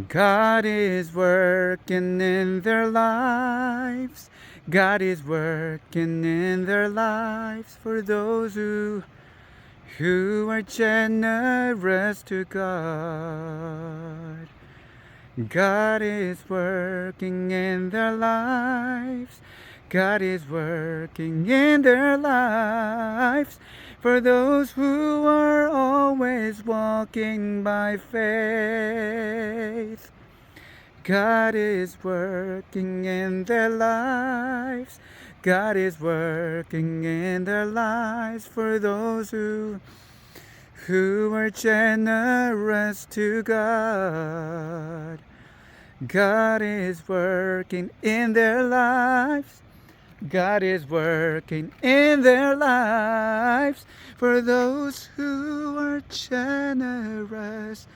God is working in their lives. God is working in their lives for those who are generous to God. God is working in their lives. God is working in their lives for those who are always walking by faith. God is working in their lives. God is working in their lives for those who are generous to God. God is working in their lives. God is working in their lives for those who are generous